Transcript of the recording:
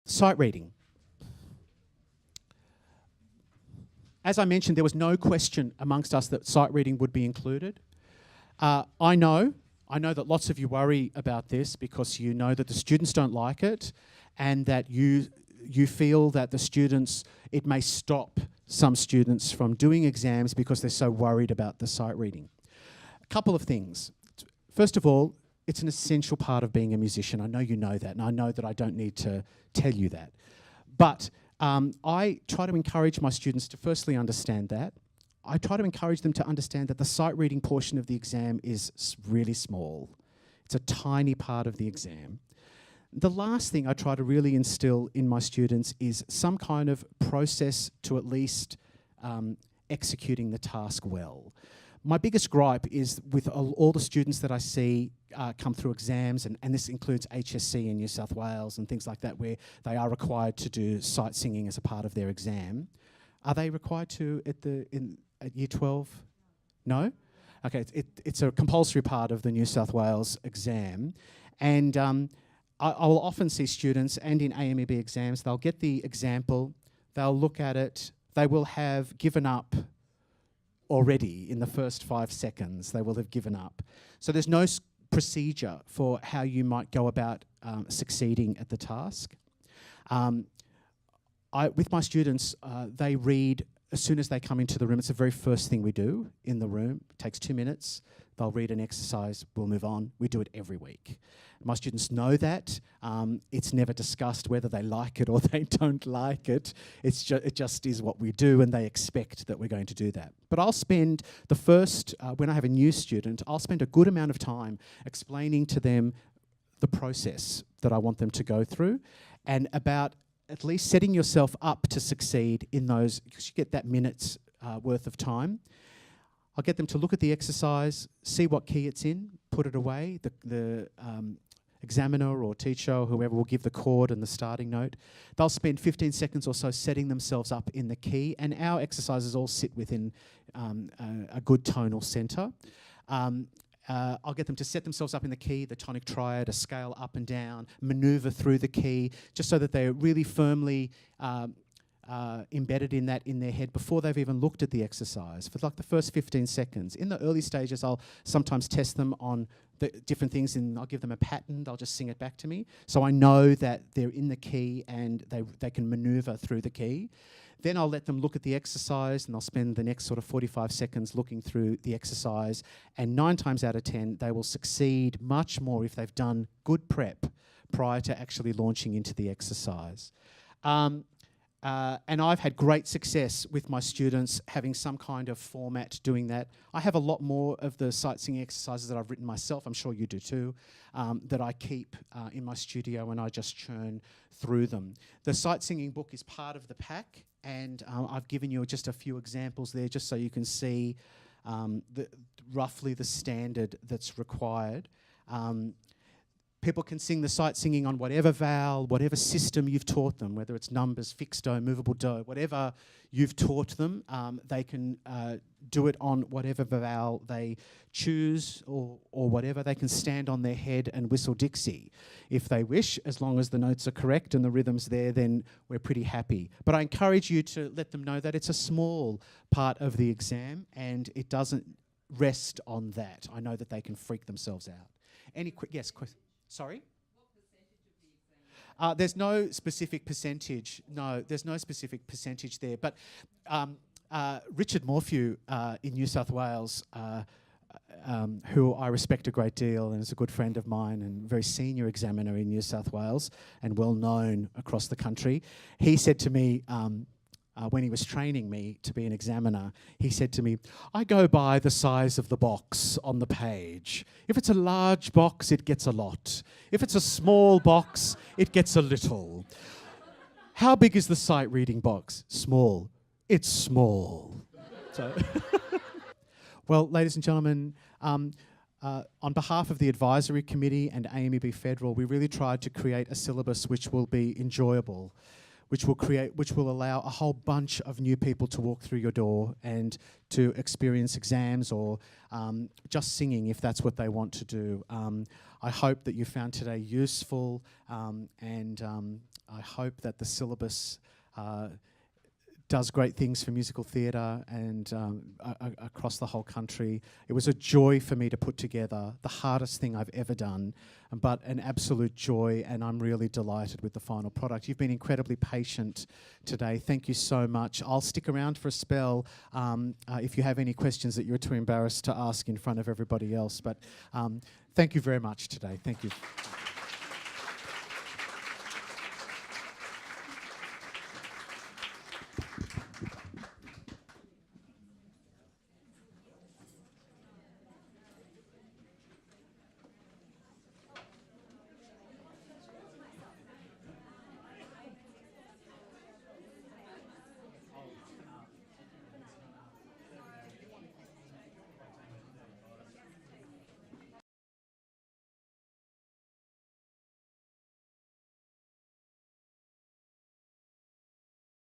Sight reading. As I mentioned, there was no question amongst us that sight reading would be included. I know that lots of you worry about this because you know that the students don't like it and that you feel that the students, it may stop some students from doing exams because they're so worried about the sight reading. A couple of things. First of all, it's an essential part of being a musician. I know you know that, and I know that I don't need to tell you that. But I try to encourage my students to firstly understand that. I try to encourage them to understand that the sight reading portion of the exam is really small. It's a tiny part of the exam. The last thing I try to really instill in my students is some kind of process to at least executing the task well. My biggest gripe is with all the students that I see come through exams, and this includes HSC in New South Wales and things like that, where they are required to do sight singing as a part of their exam. Are they required to at Year 12? No? Okay, it's a compulsory part of the New South Wales exam. And I will often see students, and in AMEB exams, they'll get the example, they'll look at it, they will have given up already in the first 5 seconds. They will have given up. So there's no procedure for how you might go about succeeding at the task. With my students, they read as soon as they come into the room. It's the very first thing we do in the room. It takes 2 minutes. They'll read an exercise, we'll move on. We do it every week. My students know that. It's never discussed whether they like it or they don't like it. It just is what we do, and they expect that we're going to do that. But I'll spend the first, when I have a new student, I'll spend a good amount of time explaining to them the process that I want them to go through, and about at least setting yourself up to succeed in those, because you get that minute's worth of time. I'll get them to look at the exercise, see what key it's in, put it away. The examiner or teacher or whoever will give the chord and the starting note. They'll spend 15 seconds or so setting themselves up in the key, and our exercises all sit within a good tonal centre. I'll get them to set themselves up in the key, the tonic triad, a scale up and down, manoeuvre through the key, just so that they're really firmly embedded in that in their head before they've even looked at the exercise for like the first 15 seconds. In the early stages, I'll sometimes test them on the different things, and I'll give them a pattern. They'll just sing it back to me, so I know that they're in the key and they can manoeuvre through the key. Then I'll let them look at the exercise, and I'll spend the next sort of 45 seconds looking through the exercise, and 9 times out of 10 they will succeed much more if they've done good prep prior to actually launching into the exercise. And I've had great success with my students having some kind of format doing that. I have a lot more of the sight singing exercises that I've written myself, I'm sure you do too, that I keep in my studio, and I just churn through them. The sight singing book is part of the pack, and I've given you just a few examples there just so you can see roughly the standard that's required. People can sing the sight singing on whatever vowel, whatever system you've taught them, whether it's numbers, fixed do, movable do, whatever you've taught them, they can do it on whatever vowel they choose or whatever. They can stand on their head and whistle Dixie if they wish. As long as the notes are correct and the rhythm's there, then we're pretty happy. But I encourage you to let them know that it's a small part of the exam and it doesn't rest on that. I know that they can freak themselves out. Yes, question? Sorry? What percentage of the exam? There's no specific percentage. No, there's no specific percentage there. But Richard Morphew in New South Wales, who I respect a great deal and is a good friend of mine and very senior examiner in New South Wales and well known across the country, he said to me, when he was training me to be an examiner, he said to me, I go by the size of the box on the page. If it's a large box, it gets a lot. If it's a small box, it gets a little. How big is the sight reading box? Small. It's small. So well, ladies and gentlemen, on behalf of the Advisory Committee and AMEB Federal, we really tried to create a syllabus which will be enjoyable, which will allow a whole bunch of new people to walk through your door and to experience exams or just singing if that's what they want to do. I hope that you found today useful and I hope that the syllabus does great things for musical theatre and across the whole country. It was a joy for me to put together, the hardest thing I've ever done, but an absolute joy, and I'm really delighted with the final product. You've been incredibly patient today. Thank you so much. I'll stick around for a spell if you have any questions that you're too embarrassed to ask in front of everybody else. But thank you very much today. Thank you.